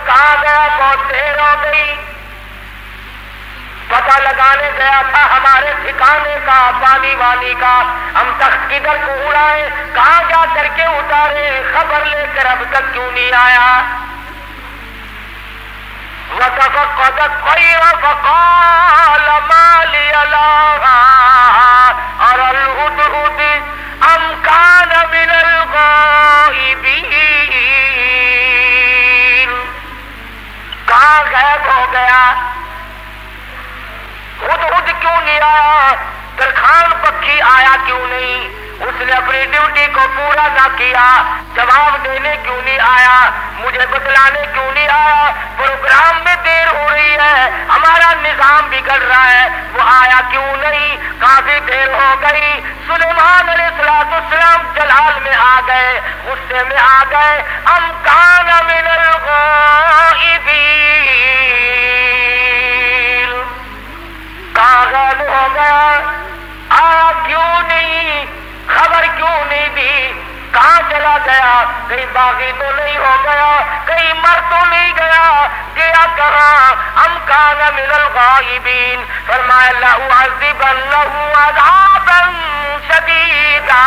کہاں گیا؟ بہت دیر ہو گئی، پتہ لگانے گیا تھا ہمارے ٹھکانے کا، پانی وانی کا، ہم تخت کدھر کو اڑائے، کہاں جا کر کے اتارے، خبر لے کر اب تک کیوں نہیں آیا؟ وَتَفَقَّدَ الطَّيْرَ فَقَالَ مَا لِيَ لَا أَرَى الْهُدْهُدَ أَمْ كَانَ مِنَ الْغَائِبِينَ۔ کہاں غائب ہو گیا؟ ہدہد کیوں نہیں آیا؟ درخان پکھی آیا کیوں نہیں؟ اس نے اپنی ڈیوٹی کو پورا نہ کیا، جواب دینے کیوں نہیں آیا؟ مجھے بتلانے کیوں نہیں آیا؟ پروگرام میں دیر ہو رہی ہے، ہمارا نظام بگڑ رہا ہے، وہ آیا کیوں نہیں؟ کافی دیر ہو گئی۔ سلیمان علیہ السلام جلال میں آ گئے، غصے میں آ گئے۔ ام کان من الغائبین، کہاں غائب ہو گیا؟ آیا کیوں نہیں؟ خبر کیوں نہیں دی؟ کہاں چلا گیا؟ کہیں باغی تو نہیں ہو گیا؟ کہیں مر تو نہیں گیا؟ گیا کہاں؟ ام کان من الغائبین، فرمایا لأعذبنہ عذابا شدیدا،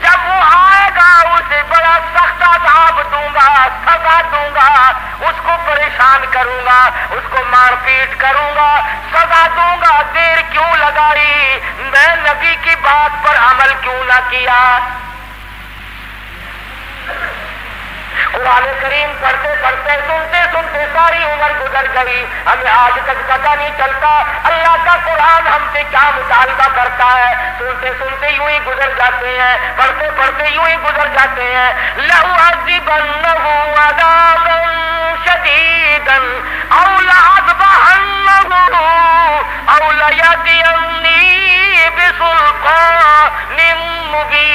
جب وہ آئے گا اسے بڑا سخت عذاب دوں گا، سزا دوں گا، اس کو پریشان کروں گا، اس کو مار پیٹ کروں گا، سزا دوں گا۔ دیر کیوں لگائی؟ میں نبی کی بات پر عمل کیوں نہ کیا؟ قرآن کریم پڑھتے پڑھتے سنتے سنتے ساری عمر گزر گئی، ہمیں آج تک پتہ نہیں چلتا اللہ کا قرآن ہم سے کیا مطالبہ کرتا ہے۔ سنتے سنتے یوں ہی گزر جاتے ہیں، پڑھتے پڑھتے یوں ہی گزر جاتے ہیں۔ لَأُعَذِّبَنَّهُ عَذَابًا شَدِيدًا أَوْ لَأَذْبَحَنَّهُ أَوْ لَيَأْتِيَنِّي بِسُلْطَانٍ مُّبِينٍ۔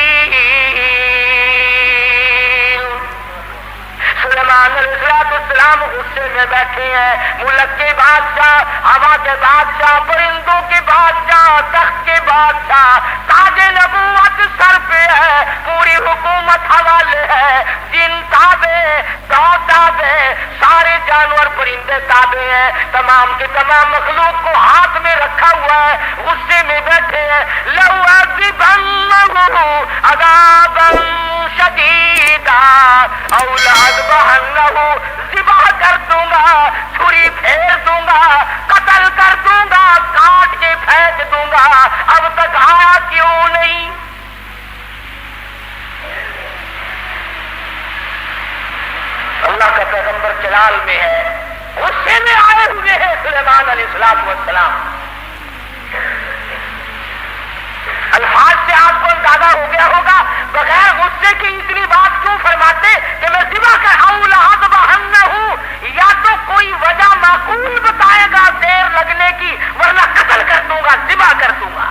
سلیمان علیہ السلام غصے میں بیٹھے ہیں، ملک کے بادشاہ، ہوا کے بادشاہ، پرندوں کے بادشاہ، تخت کے بادشاہ، تاج نبوت سر پہ ہے، پوری حکومت حوالے ہے، جن تابع، دو تابع، سارے جانور پرندے تابع ہیں، تمام کے تمام مخلوق کو ہاتھ میں رکھا ہوا ہے، غصے میں بیٹھے ہیں۔ لَأُعَذِّبَنَّهُ عَذَابًا شَدِيدًا أَوْ لَأَذْبَحَنَّهُ، ذبح کر دوں گا، چھری پھیر دوں گا، قتل کر دوں گا، کاٹ کے پھینک دوں گا۔ اب تک آیا کیوں نہیں؟ اللہ کا پیغمبر جلال میں ہے، غصے میں آئے ہوئے ہیں سلیمان علیہ السلام۔ الفاظ سے آپ کو اندازہ ہو گیا ہوگا بغیر غصے کی اتنی بات کیوں فرماتے کہ میں ذبح کر أَوْ لَأَذْبَحَنَّهُ، یا تو کوئی وجہ معقول بتائے گا دیر لگنے کی، ورنہ قتل کر دوں گا، ذبح کر دوں گا۔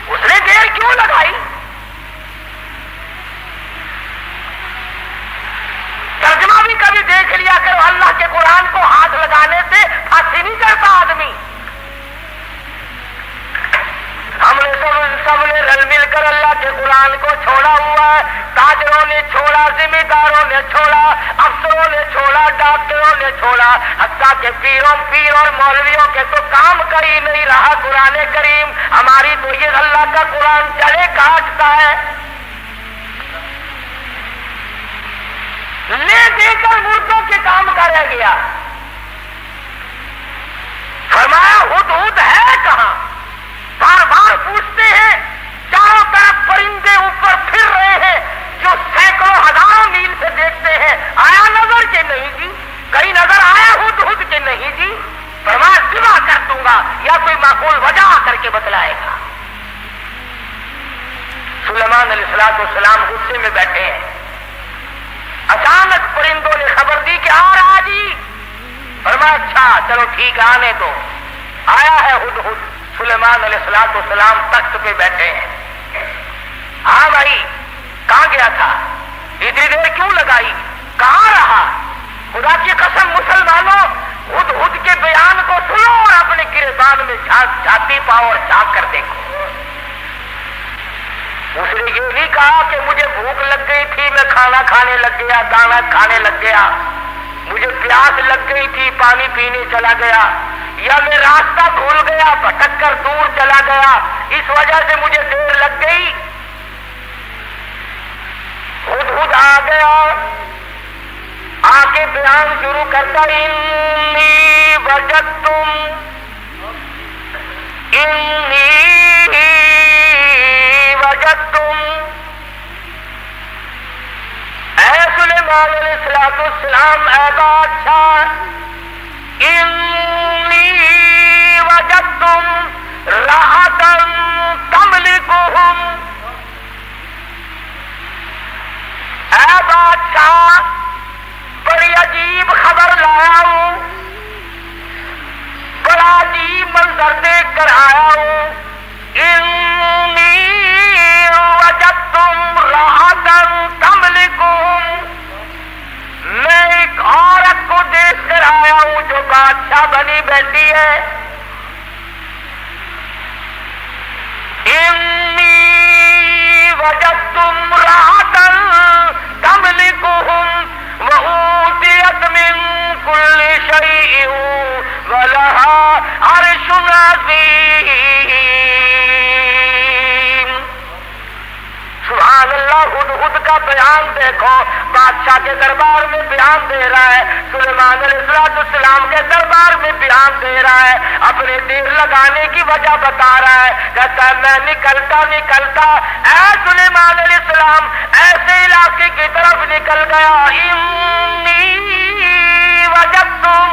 اس نے دیر کیوں لگائی؟ ترجمہ بھی کبھی دیکھ لیا کرو، اللہ کے قرآن کو ہاتھ لگانے سے پھانسی نہیں کرتا آدمی۔ ہم نے سب نے رل مل کر اللہ کے قرآن کو چھوڑا ہوا ہے، تاجروں نے چھوڑا، ذمہ داروں نے چھوڑا، افسروں نے چھوڑا، ڈاکٹروں نے چھوڑا، حتیٰ کہ پیر اور مولویوں کے تو کام کا ہی نہیں رہا قرآن کریم۔ ہماری تو یہ اللہ کا قرآن جڑے کاٹتا ہے، لے دے کر مردوں کے کام کا رہ گیا۔ فرمایا ہدہد ہے کہاں؟ بار بار پوچھتے ہیں، چاروں طرف پرندے اوپر پھر رہے ہیں جو سینکڑوں ہزاروں میل سے دیکھتے ہیں، آیا نظر کہ نہیں جی؟ کہیں نظر آیا ہدہد کہ نہیں جی؟ فرمایا ذبح کر دوں گا، یا کوئی معقول وجہ آ کر کے بتلائے گا۔ سلیمان علیہ السلام غصے میں بیٹھے ہیں، اچانک پرندوں نے خبر دی کہ آ رہا جی۔ فرمایا اچھا چلو ٹھیک ہے، آنے دو۔ آیا ہے ہدہد۔ سلیمان علیہ السلام تخت پہ بیٹھے ہیں۔ ہاں بھائی کہاں گیا تھا؟ اتنی دیر کیوں لگائی؟ کہاں رہا؟ خدا کی قسم مسلمانوں، ہدہد کے بیان کو سنو اور اپنے گریبان میں چھاتی پاؤ اور جھانک کر دیکھو۔ اس نے یہ نہیں کہا کہ مجھے بھوک لگ گئی تھی میں کھانا کھانے لگ گیا، دانا کھانے لگ گیا، مجھے پیاس لگ گئی تھی پانی پینے چلا گیا، یا میں راستہ بھول گیا بھٹک کر دور چلا گیا اس وجہ سے مجھے دیر لگ گئی۔ ہدہد آ گیا، آ کے بیان شروع کرتا انی وجدتم اے سلیمان علیہ السلام اے بادشاہ، انی وجدتم راحتا تملکہم، اے بادشاہ بڑی عجیب خبر لایا ہوں، بڑا عجیب منظر دیکھ کر آیا ہوں، انی وجدتم راحتا تملکہم، میں ایک عورت کو دیکھ کر آیا ہوں جو بادشاہ بنی بیٹھی ہے، انی وجدتم راحتا تملکہم وَأُوتِيَتْ مِن كُلِّ شَيْءٍ وَلَهَا عَرْشٌ عَظِيمٌ۔ سبحان اللہ، ہدہد کا بیان دیکھو، بادشاہ کے دربار میں بیان دے رہا ہے، سلیمان علیہ السلام کے دربار میں بیان دے رہا ہے، اپنے دیر لگانے کی وجہ بتا رہا ہے، کہتا ہے میں نکلتا اے سلیمان علیہ السلام ایسے علاقے کی طرف نکل گیا، انی وجدتم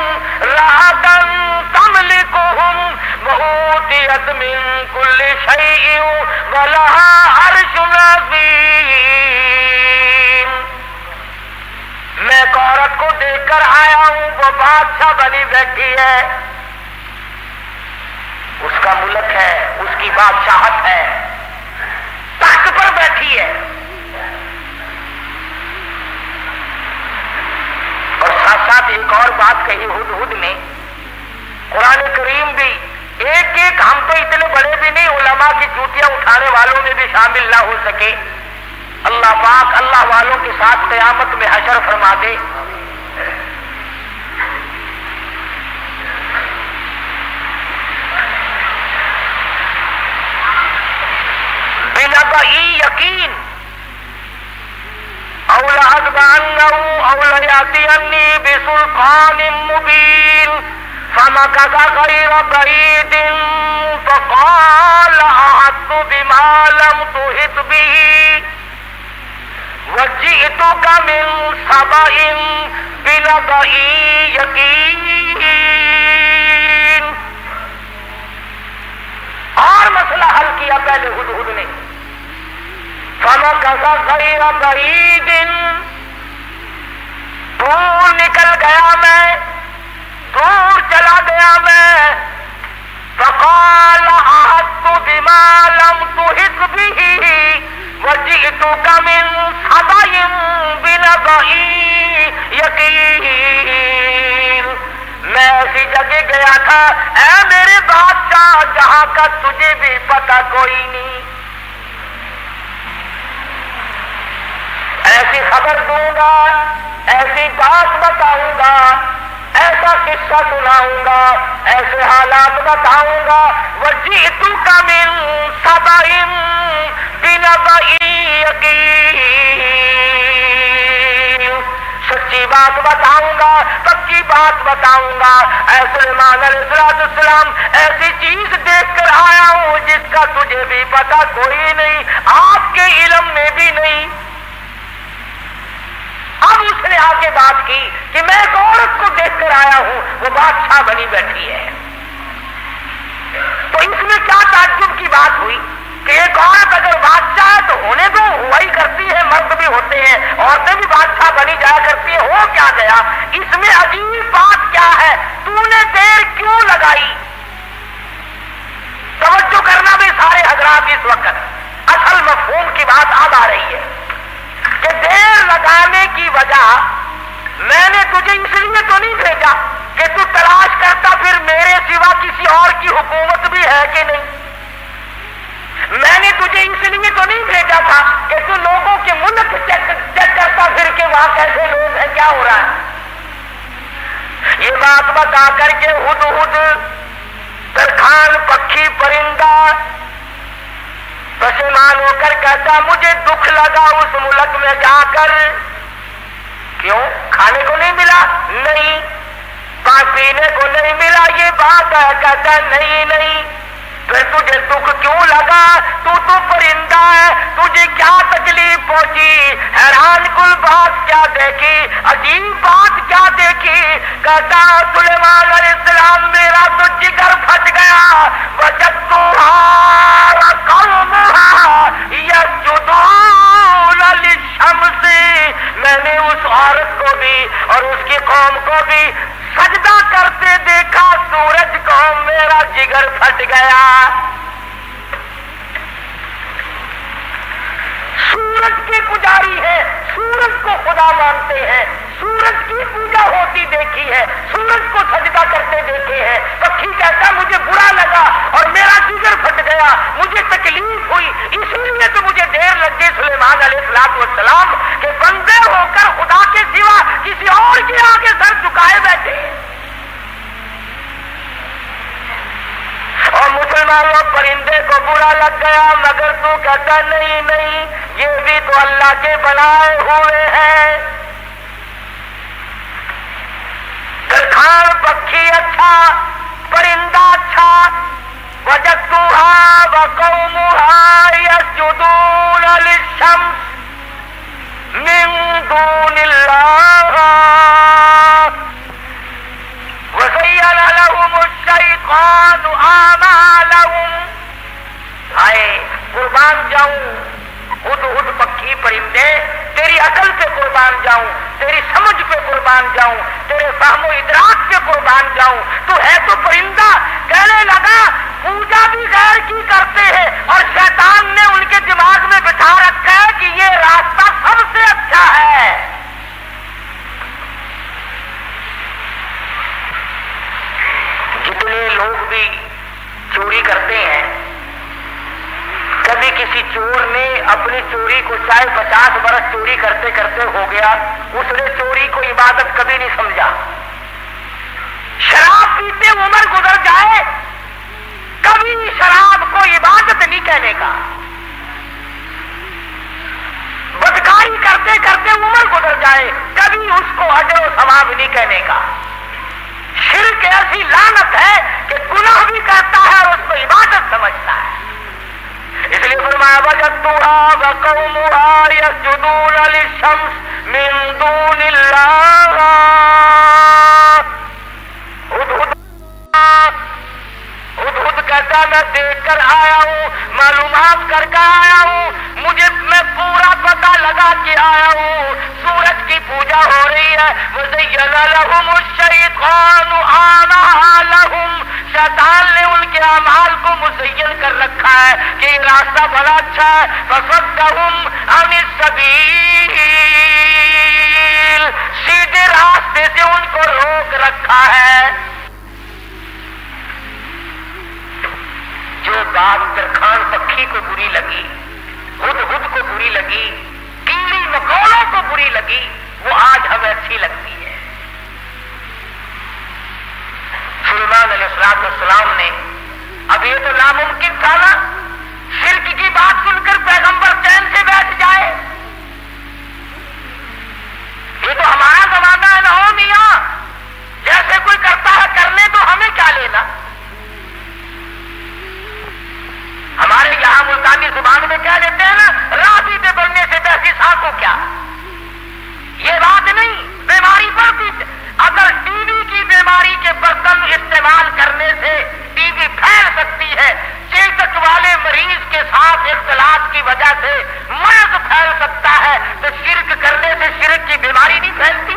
راحتا تملکہم وأوتیت من کل شیء ولہا عرش عظیم۔ میں ایک عورت کو دیکھ کر آیا ہوں، وہ بادشاہ بنی بیٹھی ہے، اس کا ملک ہے، اس کی بادشاہت ہے، تخت پر بیٹھی ہے، اور ساتھ ساتھ ایک اور بات کہی ہدہد نے، قرآن کریم بھی ایک ایک، ہم تو اتنے بڑے بھی نہیں، علماء کی چوٹیاں اٹھانے والوں میں بھی شامل نہ ہو سکے، اللہ پاک اللہ والوں کے ساتھ قیامت میں حشر فرما دے۔ بنبئی یقین او لأتبعنه او ليأتيني بسلطان مبين فمكث غير بعيد فقال أحطت بما لم تحط به وجئتك من سبأ بنبأ يقين۔ اور مسئلہ حل کیا پہلے ہدہد نے، فمكث غير بعيد، دور نکل گیا میں، دور چلا گیا میں، فقال أحطت بما لم تحط به وجئتك من سبأ بنبأ يقين۔ میں ایسی جگہ گیا تھا اے میرے بادشاہ جہاں کا تجھے بھی پتہ کوئی نہیں، ایسی خبر دوں گا، ایسی بات بتاؤں گا، ایسا قصہ سناؤں گا، ایسے حالات بتاؤں گا، وجئتک من سبأ بنبأ یقین، سچی بات بتاؤں گا، پکی بات بتاؤں گا، اے سلیمان علیہ السلام ایسی چیز دیکھ کر آیا ہوں جس کا تجھے بھی پتہ کوئی نہیں، آپ کے علم میں بھی نہیں۔ اب اس نے آ کے بات کی کہ میں ایک عورت کو دیکھ کر آیا ہوں، وہ بادشاہ بنی بیٹھی ہے، تو اس میں کیا تعجب کی بات ہوئی کہ ایک عورت اگر بادشاہ ہے تو ہونے دو، ہوا ہی کرتی ہے، مرد بھی ہوتے ہیں، عورتیں بھی بادشاہ بنی جایا کرتی ہیں، ہو کیا گیا؟ اس میں عجیب بات کیا ہے؟ تو نے دیر کیوں لگائی؟ توجہ کرنا بھی سارے حضرات اس وقت، اصل مفہوم کی بات اب آ رہی ہے کہ دیر لگانے کی وجہ میں نے تجھے اس لیے تو نہیں بھیجا کہ تو تلاش کرتا پھر میرے سوا کسی اور کی حکومت بھی ہے کہ نہیں، میں نے تجھے اس لیے تو نہیں بھیجا تھا کہ تو لوگوں کے ملک چیک کرتا پھر کے وہاں کیسے لوگ ہیں، کیا ہو رہا ہے۔ یہ بات بتا کر کے ہدہد ترکھان پکھی پرندہ پشیمان ہو کر کہتا مجھے دکھ لگا اس ملک میں جا کر۔ کیوں؟ کھانے کو نہیں ملا؟ نہیں۔ پینے کو نہیں ملا؟ یہ بات ہے۔ کہتا نہیں۔ پھر تجھے دکھ کیوں لگا؟ تو پرندہ ہے، تجھے کیا تکلیف پہنچی؟ حیران کل بات کیا دیکھی، عجیب بات کیا دیکھی؟ کہتا سلیمان علیہ السلام میرا تو جگر پھٹ گیا، وجدتها وقومها يسجدون للشمس، میں نے اس عورت کو بھی اور اس کی قوم کو بھی سجدہ کرتے دیکھا سورج کو، میرا جگر پھٹ گیا۔ سورج کے پجاری ہیں، سورج کو خدا مانتے ہیں، سورج کی پوجا ہوتی دیکھی ہے، سورج کو سجدہ کرتے دیکھے ہیں۔ پکھی کہتا مجھے برا لگا اور میرا جگر پھٹ گیا، مجھے تکلیف ہوئی، اس لیے تو مجھے دیر لگ گئی سلیمان علیہ السلام کہ بندے ہو کر خدا کے سوا کسی اور کے آگے سر جھکائے بیٹھے۔ اور مسلمانوں پرندے کو برا لگ گیا، مگر تو کہتا نہیں، یہ بھی تو اللہ کے بنائے ہوئے ہیں۔ ترکھان پکھی اچھا، پرندہ اچھا، وجدتها وقومها يسجدون للشمس من دون الله وزين لهم الشيطان أعمالهم۔ ہائے قربان جاؤں ہدہد پکھی پرندے، تیری عقل پہ قربان جاؤں، تیری سمجھ پہ قربان جاؤں، تیرے فہم و ادراک پہ قربان جاؤں۔ تو ہے تو پرندہ، کہنے لگا پوجا بھی غیر کی کرتے ہیں اور شیطان نے ان کے دماغ میں بٹھا رکھا ہے کہ یہ راستہ سب سے اچھا ہے۔ جتنے لوگ بھی چوری کرتے ہیں، کبھی کسی چور نے اپنی چوری کو چاہے 50 برس چوری کرتے کرتے ہو گیا، اس نے چوری کو عبادت کبھی نہیں سمجھا۔ شراب پیتے عمر گزر جائے، کبھی شراب کو عبادت نہیں کہنے کا۔ بدکاری کرتے کرتے عمر گزر جائے، کبھی اس کو اجر و ثواب نہیں کہنے کا۔ شرک ایسی لعنت ہے کہ گناہ بھی کرتا ہے اور اس کو عبادت سمجھتا ہے۔ اس لیے فرمایا وجدتها وقومها يسجدون للشمس من دون الله۔ ہدہد کہتا میں دیکھ کر آیا ہوں، معلومات کر کے آیا ہوں، میں پورا پتہ لگا کے آیا ہوں، سورج کی پوجا ہو رہی ہے۔ وَزَيَّنَ لَهُمُ الشَّيْطَانُ أَعْمَالَهُمْ، شیطان نے ان کے اعمال کو مزین کر رکھا ہے کہ یہ راستہ بڑا اچھا ہے۔ فَصَدَّهُمْ عَنِ السَّبِيلِ، سیدھے راستے سے ان کو روک رکھا ہے۔ جو بات ترکھان پکھی کو بری لگی، ہدہد کو بری لگی، کیڑی مکوڑوں کو بری لگی، وہ آج ہمیں اچھی لگتی ہے۔ سلیمان علیہ السلام نے، اب یہ تو ناممکن تھا نا شرک کی بات سن کر پیغمبر چین سے بیٹھ جائے، یہ تو ہمارا زمانہ ہے نا، ہو میاں جیسے کوئی کرتا ہے کرنے تو ہمیں کیا لینا۔ ہمارے یہاں ملتانی زبان میں کہہ دیتے ہیں نا، راضی پہ بڑھنے سے بحثی ساں کو کیا، یہ بات نہیں۔ بیماری بڑھتی، اگر ٹی وی کی بیماری کے برتن استعمال کرنے سے ٹی وی پھیل سکتی ہے، چیچک والے مریض کے ساتھ اختلاط کی وجہ سے مرض پھیل سکتا ہے، تو شرک کرنے سے شرک کی بیماری نہیں پھیلتی۔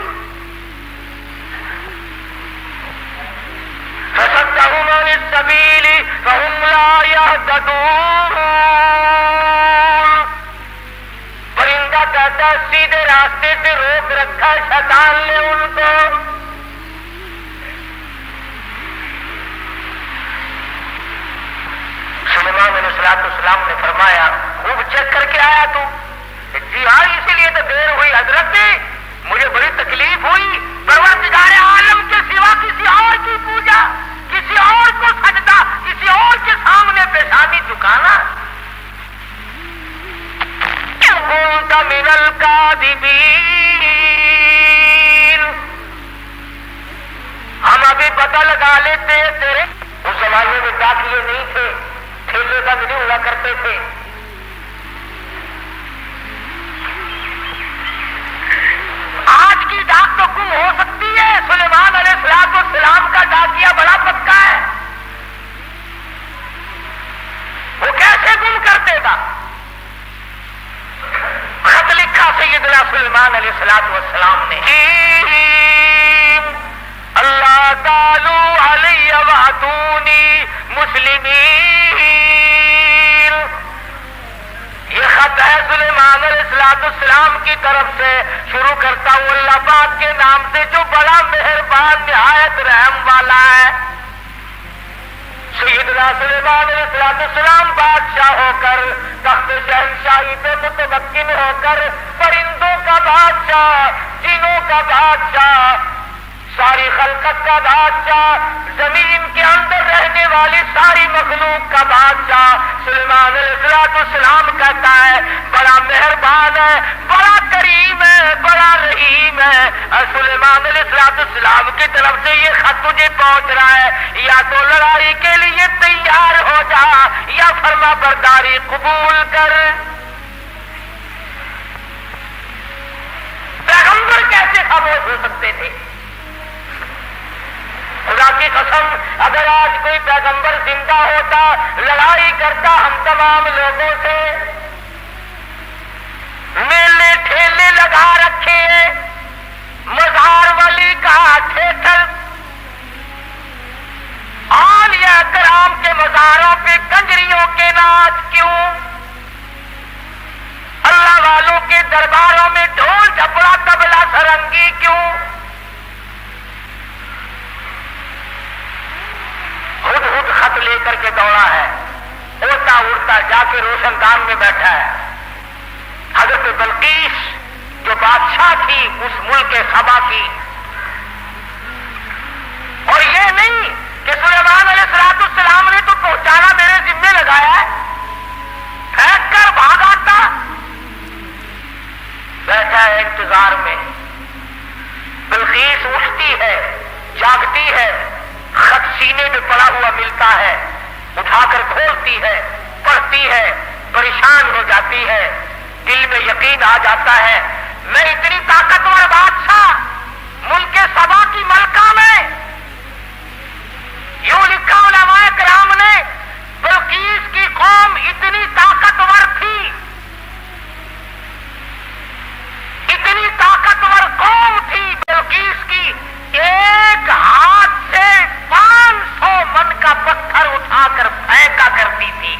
فَصَدَّهُمْ عَنِ السَّبِيلِ فَهُمْ لَا يَهْتَدُونَ۔ پرندہ کہتا سیدھے راستے سے روک رکھا شیطان نے ان کو۔ سلیمان علیہ السلام نے السلام کا ڈاکیا بڑا پکا ہے، وہ کیسے گم کر دے گا؟ خط لکھا سیدنا سلیمان علیہ السلام نے، اللہ تعالی علیہ واتونی مسلمین، یہ خط ہے سلیمان علیہ السلام کی طرف سے، شروع کرتا ہوں اللہ پاک کے نام سے جو بڑا مہربان نہایت رحم والا ہے۔ سیدنا سلیمان علیہ السلام بادشاہ ہو کر تخت شہنشاہی پہ متمکن ہو کر پرندوں کا بادشاہ، جنوں کا بادشاہ، ساری خلقت کا بادشاہ، زمین کے اندر رہنے والی ساری مخلوق کا بادشاہ سلیمان علیہ السلام کہتا ہے بڑا مہربان ہے، بڑا کریم ہے، بڑا رحیم ہے۔ سلیمان علیہ السلام کی طرف سے یہ خط تجھے پہنچ رہا ہے، یا تو لڑائی کے لیے تیار ہو جا یا فرما برداری قبول کر۔ پیغمبر کیسے خاموش ہو سکتے تھے؟ خدا کی قسم اگر آج کوئی پیغمبر زندہ ہوتا، لڑائی کرتا ہم تمام لوگوں سے، میلے ٹھیلے لگا رکھے، مزار ولی کا تھیٹر، اولیاء کرام کے مزاروں پہ کنجریوں کے ناچ کیوں؟ اللہ والوں کے درباروں میں ڈھول جھپڑا طبلہ سرنگی کیوں؟ خود خط لے کر کے دوڑا ہے، اڑتا اڑتا جا کے روشن دان میں بیٹھا ہے۔ حضرت بلقیس جو بادشاہ تھی اس ملک سبا کی، اور یہ نہیں کہ سلیمان علیہ السلام نے تو پہنچانا میرے ذمہ لگایا ہے، پھینک کر بھاگ آتا، بیٹھا ہے انتظار میں۔ بلقیس اٹھتی ہے، جاگتی ہے، خط سینے میں پڑا ہوا ملتا ہے، اٹھا کر کھولتی ہے، پڑھتی ہے، پریشان ہو جاتی ہے، دل میں یقین آ جاتا ہے میں اتنی طاقتور بادشاہ ملک سبا کی ملکہ میں، یوں لکھا علماء کرام نے بلقیس کی قوم اتنی طاقتور تھی، اتنی طاقتور قوم تھی بلقیس کی، ایک ہاتھ سے 500 من کا پتھر اٹھا کر پھینکا کرتی تھی۔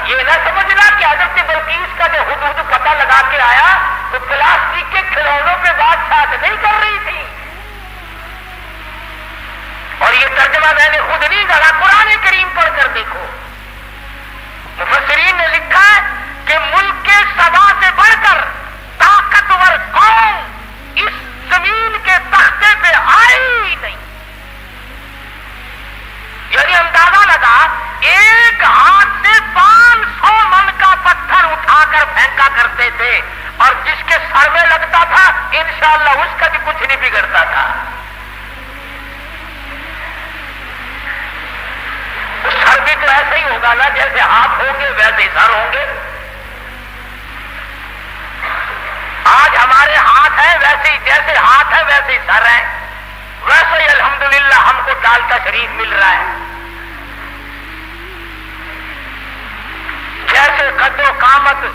یہ نہ سمجھنا کہ حضرت بلقیس کا جو حدود پتہ لگا کے آیا تو پلاسٹک کے کھلونوں پہ بادشاہ نہیں کر رہی تھی، اور یہ ترجمہ میں نے خود نہیں کرا، قرآن کریم پڑھ کر دیکھو، مفسرین نے لکھا ہے کہ ملک کے سبا سے بڑھ کر طاقتور قوم اس زمین کے تختے پہ آئی ہی نہیں، یعنی اندازہ لگا ایک ہاتھ سے 500 من کا پتھر اٹھا کر پھینکا کرتے تھے، اور جس کے سر میں لگتا تھا انشاءاللہ اس کا بھی کچھ نہیں بگڑتا تھا۔ سر بھی تو ایسے ہی ہوگا نا، جیسے ہاتھ ہوں گے ویسے ہی سر ہوں گے۔ آج ہمارے ہاتھ ہیں ویسے ہی، جیسے ہاتھ ہے ویسے ہی سر ہیں، ویسے ہی الحمدللہ ہم کو ڈال کا شریف مل رہا ہے، جیسے قد و قامت۔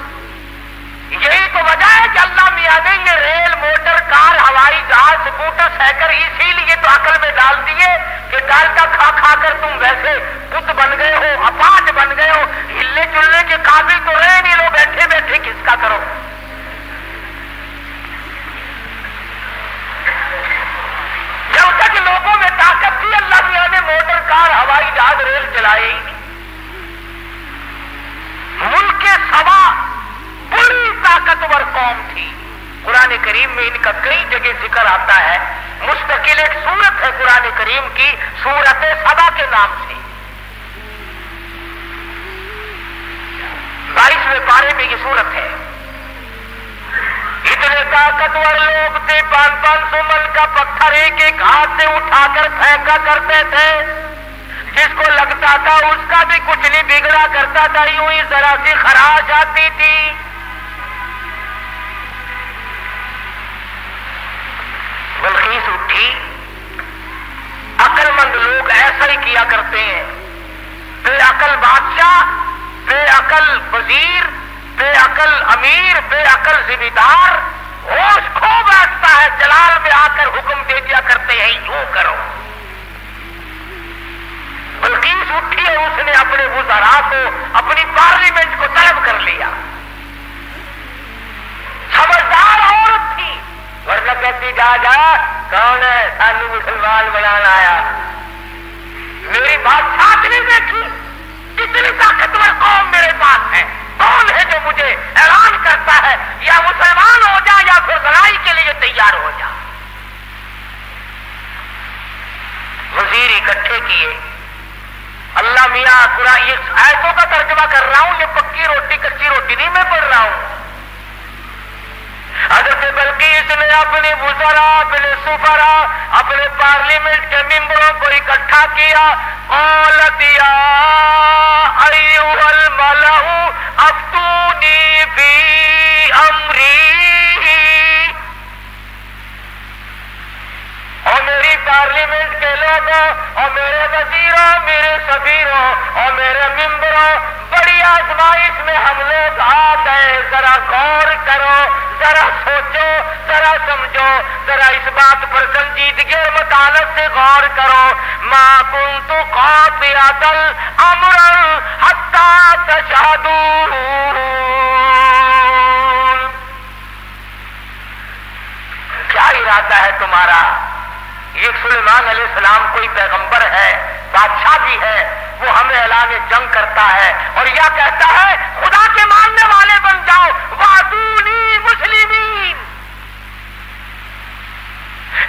یہی تو وجہ ہے کہ اللہ میاں نے یہ ریل، موٹر، کار، ہوائی جہاز، سکوٹر، سائیکل اسی لیے تو عقل میں ڈال دیے کہ ڈالٹا کھا کھا کر تم ویسے بت بن گئے ہو، اپاہج بن گئے ہو، ہلنے چلنے کے قابل تو رہے نہیں، لو بیٹھے بیٹھے کس کا کرو۔ جب تک لوگوں میں طاقت تھی اللہ میاں نے موٹر، کار، ہوائی جہاز، ریل چلائے ہی نہیں۔ ملک سبا بڑی طاقتور قوم تھی، قرآن کریم میں ان کا کئی جگہ ذکر آتا ہے، مستقل ایک سورت ہے قرآن کریم کی، سورت سبا کے نام سے، 22ویں پارے میں یہ سورت ہے۔ اتنے طاقتور لوگ تھے، 500 من کا پتھر ایک ایک ہاتھ سے اٹھا کر پھینکا کرتے تھے، جس کو لگتا تھا اس کا بھی کچھ نہیں بگڑا کرتا تھا، یوں ہی ذرا سی خراش آتی تھی۔ وزیر، بے عقل امیر، بے عقل ذمہ دار ہوش کھو بیٹھتا ہے، جلال میں آ کر حکم دے دیا کرتے ہیں یوں کرو۔ بلقیس اٹھی اور اس نے اپنے وزراء کو، اپنی پارلیمنٹ کو طلب کر لیا۔ سمجھدار عورت تھی، ورنہ کہتی جا جا کون ہے سانو مسلمان بنانا آیا، میری بات ساتھ نہیں دیکھی، کتنی طاقتور قوم میرے پاس ہے، کون ہے جو مجھے اعلان کرتا ہے یا مسلمان ہو جا یا پھر لڑائی کے لیے تیار ہو جا۔ وزیر اکٹھے کیے، اللہ میاں قرآن یہ آیتوں کا ترجمہ کر رہا ہوں، یہ پکی روٹی کچی روٹی نہیں میں پڑھ رہا ہوں۔ حضرت بلقیس نے اپنے وزراء، اپنے سفراء، اپنے پارلیمنٹ کے ممبروں کو اکٹھا کیا۔ قالت یا ایھا الملأ افتونی فی امری، اور میری پارلیمنٹ کے لوگوں اور میرے وزیروں، میرے سفیروں اور میرے ممبروں، بڑی آزمائش میں ہم لوگ آ گئے، ذرا غور کرو، ذرا سوچو، ذرا سمجھو، ذرا اس بات پر سنجیدگی اور متانت سے غور کرو۔ ما کنت قاطعۃ امرا حتی تشہدون، کیا ارادہ ہے تمہارا؟ یہ سلیمان علیہ السلام کوئی پیغمبر ہے، بادشاہ بھی ہے، وہ ہمیں اعلان جنگ کرتا ہے اور یا کہتا ہے خدا کے ماننے والے بن جاؤ، وَأَتُونِي مُسْلِمِينَ،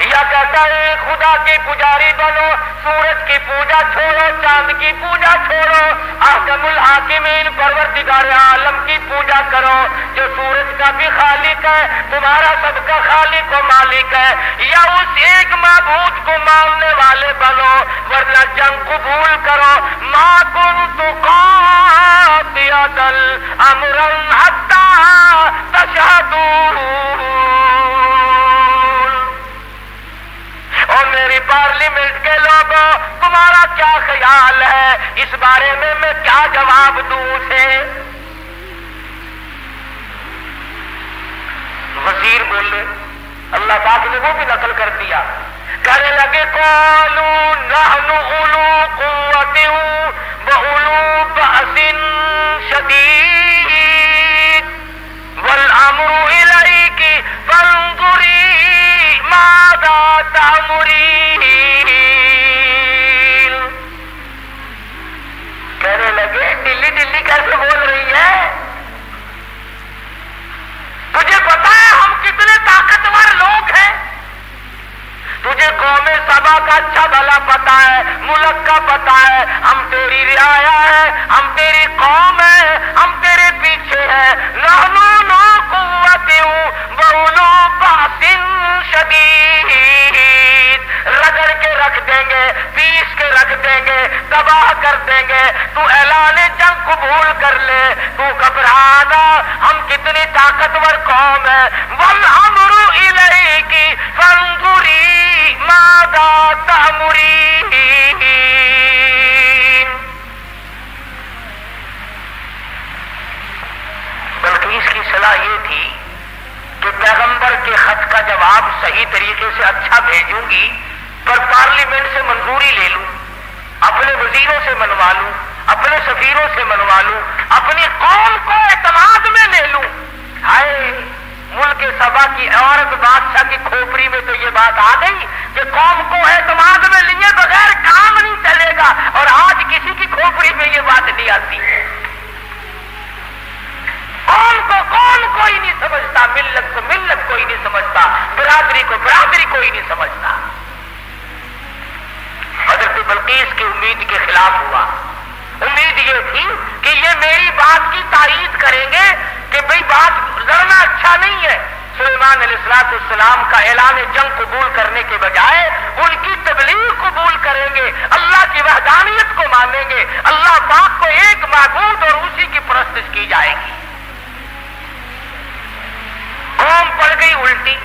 یا کہتا ہے خدا کے پجاری بنو، سورج کی پوجا چھوڑو، چاند کی پوجا چھوڑو، احکم الحاکمین پروردگار عالم کی پوجا کرو، جو سورج کا بھی خالق ہے، تمہارا سب کا خالق و مالک ہے، یا اس ایک معبود کو ماننے والے بنو، ورنہ جنگ قبول کرو۔ ما کنت قاطعۃ امرا حتی تشہدون، اور میری پارلیمنٹ کے لوگوں تمہارا کیا خیال ہے اس بارے میں کیا جواب دوں اسے؟ وزیر بولے، اللہ پاک نے وہ بھی نقل کر دیا، کہنے لگے قالوا نحن اولو قوت واولو بأس شدید والامر الیک فانظری ماذا تأمرین، کہنے لگے ڈلی ڈلی کیسے بول رہی ہے؟ تجھے پتا ہے ہم کتنے طاقتور لوگ ہیں؟ تجھے قوم سبا کا اچھا بھلا پتا ہے، ملک کا پتا ہے، ہم تیری رعایا ہے، ہم تیری قوم ہے، ہم تیرے پیچھے ہیں۔ نحن لو قوت واولو بأس شدید، رگڑ کے رکھ دیں گے، پیس کے رکھ دیں گے، تباہ کر دیں گے، تو اعلان جنگ قبول کر لے، تو گھبرانا، ہم کتنی طاقتور قوم ہے۔ والامر الیک فانظری ماذا تأمرین، بلقیس کی صلاح یہ تھی کہ پیغمبر کے خط کا جواب صحیح طریقے سے اچھا بھیجوں گی، پر پارلیمنٹ سے منظوری لے لوں، اپنے وزیروں سے منوا لوں، اپنے سفیروں سے منوا لوں، اپنی قوم کو اعتماد میں لے لوں۔ ہائے ملک سبا کی عورت بادشاہ کی کھوپڑی میں تو یہ بات آ گئی کہ قوم کو اعتماد میں لیے بغیر کام نہیں چلے گا، اور آج کسی کی کھوپڑی میں یہ بات نہیں آتی۔ قوم کو قوم کوئی نہیں سمجھتا، ملت کو ملت کوئی نہیں سمجھتا، برادری کو برادری کوئی نہیں سمجھتا۔ حضرت بلقیس کی امید کے خلاف ہوا۔ امید یہ تھی کہ یہ میری بات کی تائید کریں گے کہ بھئی بات لڑنا اچھا نہیں ہے۔ سلیمان علیہ السلام کا اعلان جنگ قبول کرنے کے بجائے ان کی تبلیغ قبول کریں گے، اللہ کی وحدانیت کو مانیں گے، اللہ پاک کو ایک معبود اور اسی کی پرستش کی جائے گی۔ قوم پڑ گئی الٹی،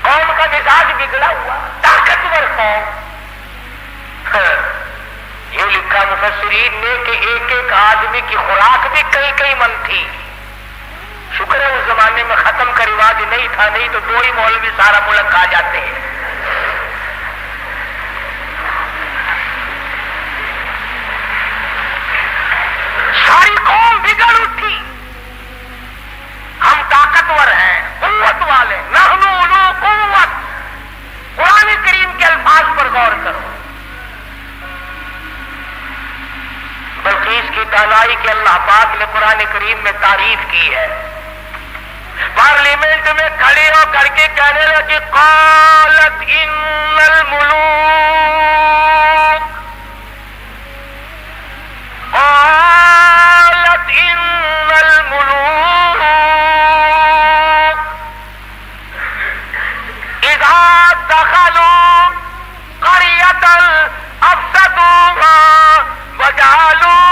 قوم کا مزاج بگڑا ہوا، طاقتور قوم۔ یہ لکھا مفسرین نے کہ ایک ایک آدمی کی خوراک بھی کئی کئی من تھی. شکر ہے اس زمانے میں ختم کا رواج نہیں تھا، نہیں تو 2 ہی مولوی سارا ملک کھا جاتے ہیں. ساری قوم بگڑ اٹھی. ہم طاقتور ہیں، قوت والے، نحن اولو قوت. قرآن کریم کے الفاظ پر غور کرو. بلقیس کی دانائی کے اللہ پاک نے قرآن کریم میں تعریف کی ہے. پارلیمنٹ میں کھڑی ہو کر کے کہنے لگی قالت ان الملوک، قالت ان الملوک اذا دخلوا قرية افسدوها وجعلوا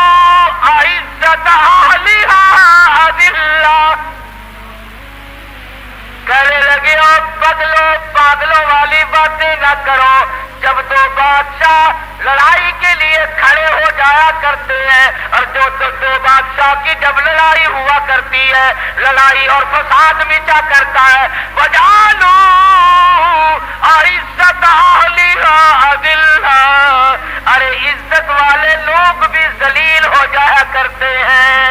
عزت اہلها اذلہ. کہنے لگے اور پاگلوں والی باتیں نہ کرو. جب 2 بادشاہ لڑائی کے لیے کھڑے ہو جایا کرتے ہیں اور جو 2 بادشاہ کی جب لڑائی ہوا کرتی ہے، لڑائی اور فساد مچا کرتا ہے، وَجَعَلُوا عِزَّتَ أَهْلِهَا أَذِلَّةً. ارے عزت والے لوگ بھی ذلیل ہو جایا کرتے ہیں.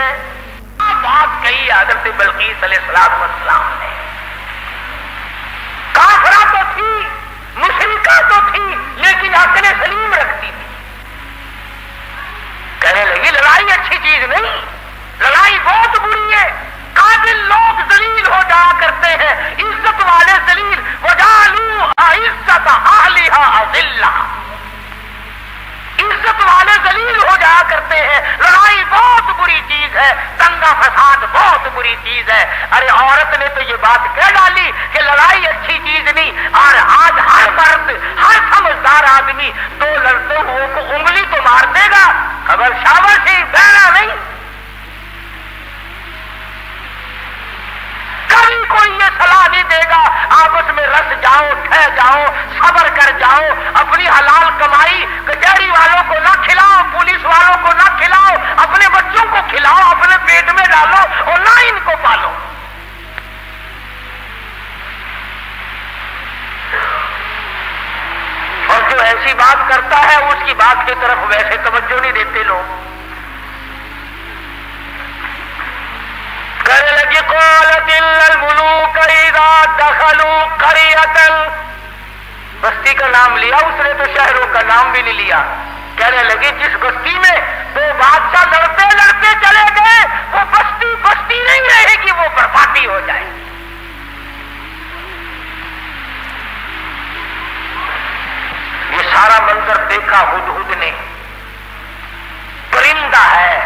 بات کہی حضرت بلقیس علیہ السلام نے. کافرہ تو تھی، مشرکہ تو تھی، لیکن عقل سلیم رکھتی تھی. کہنے لگی لڑائی اچھی چیز نہیں، لڑائی بہت بری ہے. قابل لوگ ذلیل ہو جایا کرتے ہیں، عزت والے ذلیل. وَجَعَلُوا عِزَّتَ أَهْلِهَا أَذِلَّةً. عزت والے ذلیل ہو جایا کرتے ہیں. لڑائی بہت بری چیز ہے، دنگا فساد بہت بری چیز ہے. ارے عورت نے تو یہ بات کہہ ڈالی کہ لڑائی اچھی چیز نہیں. اور آج ہر مرد، ہر سمجھدار آدمی 2 لڑتے ہوئے کو انگلی تو مار دے گا، خبر شاباشی بہنا نہیں. کبھی کوئی یہ صلاح نہیں دے گا آپس میں رس جاؤ، ٹھہ جاؤ، صبر کر جاؤ، اپنی حلال کمائی کچہری والوں کو نہ کھلاؤ، پولیس والوں کو نہ کھلاؤ، اپنے بچوں کو کھلاؤ، اپنے پیٹ میں ڈالو اور نہ ان کو پالو. اور جو ایسی بات کرتا ہے اس کی بات کی طرف ویسے توجہ نہیں دیتے لوگ. کہنے لگی قالت ان الملوک اذا دخلوا قرية. بستی کا نام لیا اس نے تو شہروں کا نام بھی نہیں لیا. کہنے لگی جس بستی میں 2 بادشاہ لڑتے لڑتے چلے گئے وہ بستی بستی نہیں رہے گی، وہ بربادی ہو جائے گی. یہ سارا منظر دیکھا ہدہد نے. پرندہ ہے،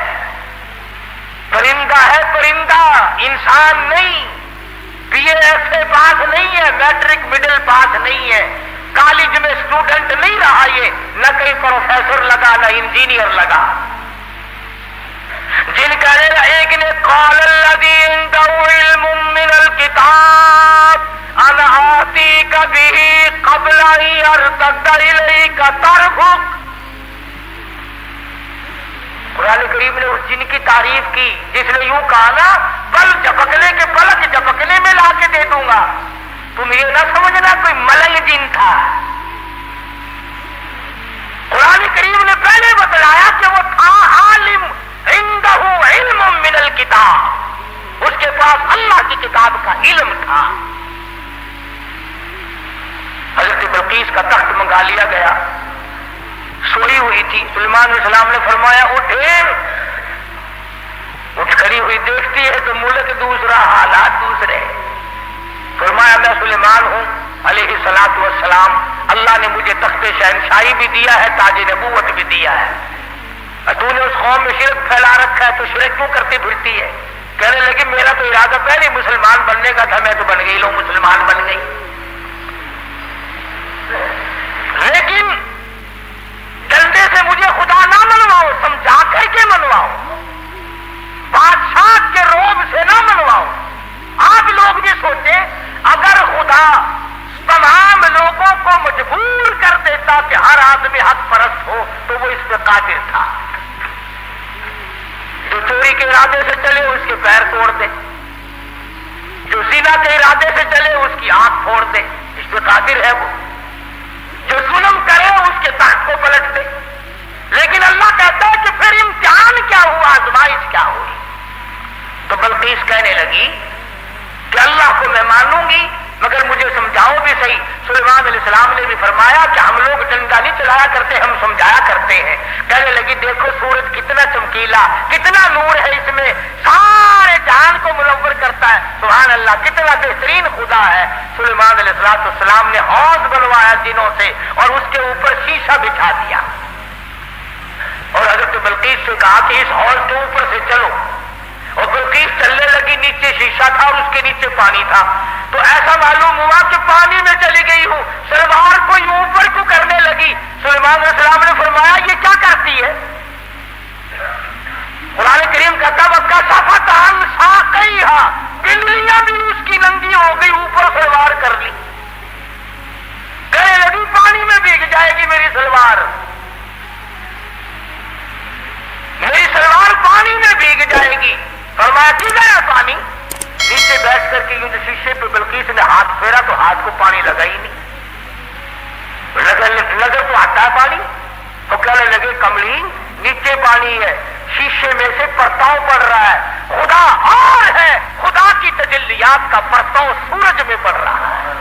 پرندہ ہے، پرندہ، انسان نہیں. BA سے پاس نہیں ہے، میٹرک مڈل پاس نہیں ہے، کالج میں اسٹوڈنٹ نہیں رہا. یہ نہ کہیں پروفیسر لگا نہ انجینئر لگا. جن کہنے ایک نے قال الذی عنده علم من الکتاب انا آتیک به قبل ان یرتد الیک طرفک. قرآن کریم نے اس جن کی تعریف کی جس نے یوں کہا نا پل جھپکنے کے پلک جھپکنے میں لا کے دے دوں گا. تم یہ نہ سمجھنا کوئی ملنگ جن تھا. قرآن کریم نے پہلے بتلایا کہ وہ تھا عالم، عنده علم من الکتاب، اس کے پاس اللہ کی کتاب کا علم تھا. حضرت بلقیس کا تخت منگا لیا گیا. سوئی ہوئی تھی. سلیمان علیہ السلام نے فرمایا اٹھے. اٹھ کھڑی ہوئی دیکھتی ہے تو ملک دوسرا، حالات دوسرے. فرمایا میں سلیمان ہوں علیہ الصلوۃ والسلام. اللہ نے مجھے تخت شہنشاہی بھی دیا ہے، تاج نبوت بھی دیا ہے. تو نے اس قوم میں شرک پھیلا رکھا ہے تو شرک کیوں کرتی پھرتی ہے؟ کہنے لگی میرا تو ارادہ پہلے مسلمان بننے کا تھا، میں تو بن گئی، لو مسلمان بن گئی. لیکن ڈنڈے سے مجھے خدا نہ منواؤ، سمجھا کر کے منواؤ، بادشاہ کے روب سے نہ منواؤ. آپ لوگ بھی سوچیں اگر خدا تمام لوگوں کو مجبور کر دیتا کہ ہر آدمی حق پرست ہو تو وہ اس پہ قادر تھا. ارادے سے چلے اس کے پیر توڑ دے، جو زنا کے ارادے سے چلے اس کی آنکھ پھوڑ دے، اس پہ قادر ہے وہ، جو ظلم کرے اس کے تخت کو پلٹ دے۔ لیکن اللہ کہتا ہے کہ پھر امتحان کیا ہوا، آزمائش کیا ہوئی؟ تو بلقیس کہنے لگی کہ اللہ کو میں مانوں گی مگر مجھے سمجھاؤ بھی صحیح۔ سلیمان علیہ السلام نے بھی فرمایا کہ ہم لوگ ڈنڈا نہیں چلایا کرتے، ہم سمجھایا کرتے ہیں۔ کہنے لگی دیکھو سورج کتنا چمکیلا، کتنا نور ہے اس میں، سارے جہان کو منور کرتا ہے، سبحان اللہ، کتنا بہترین خدا ہے۔ سلیمان علیہ السلام نے حوض بنوایا جنوں سے اور اس کے اوپر شیشہ بچھا دیا اور حضرت بلقیس سے کہا کہ اس حوض کے اوپر سے چلو، اور بلقیس چلنے لگی، نیچے شیشہ تھا اور اس کے نیچے پانی تھا، تو ایسا معلوم ہوا کہ پانی میں چلی گئی ہوں، سلوار کو یوں اوپر کو کرنے لگی۔ سلیمان علیہ السلام نے فرمایا یہ کیا کرتی ہے؟ قرآن کریم کہتا وَكَشَفَتْ عَنْ سَاقَيْهَا، بلیاں بھی اس کی ننگی ہو گئی، اوپر سلوار کر لی، کہنے لگی پانی میں بھیگ جائے گی میری سلوار، میری سلوار پانی میں بھیگ جائے گی۔ فرمایا کی گیا پانی؟ نیچے بیٹھ کر کے جو شیشے پہ بلقیس نے ہاتھ پھیرا تو ہاتھ کو پانی لگا ہی نہیں، نظر تو آتا ہے پانی، تو کہنے لگے کملی نیچے پانی ہے، شیشے میں سے پرتاؤ پڑ رہا ہے، خدا اور ہے، خدا کی تجلیات کا پرتاؤ سورج میں پڑ رہا ہے۔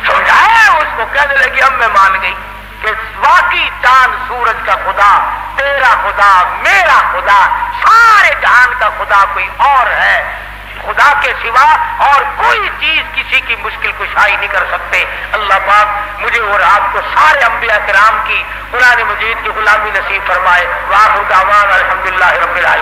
سمجھایا اس کو، کہنے لگی اب میں مان گئی کہ واقعی چاند سورج کا خدا، تیرا خدا، میرا خدا، سارے جہان کا خدا کوئی اور ہے، خدا کے سوا اور کوئی چیز کسی کی مشکل کشائی نہیں کر سکتے۔ اللہ پاک مجھے اور آپ کو سارے انبیاء کرام کی قرآن مجید کی غلامی نصیب فرمائے۔ وآخر دعوانا الحمدللہ رب العالمین۔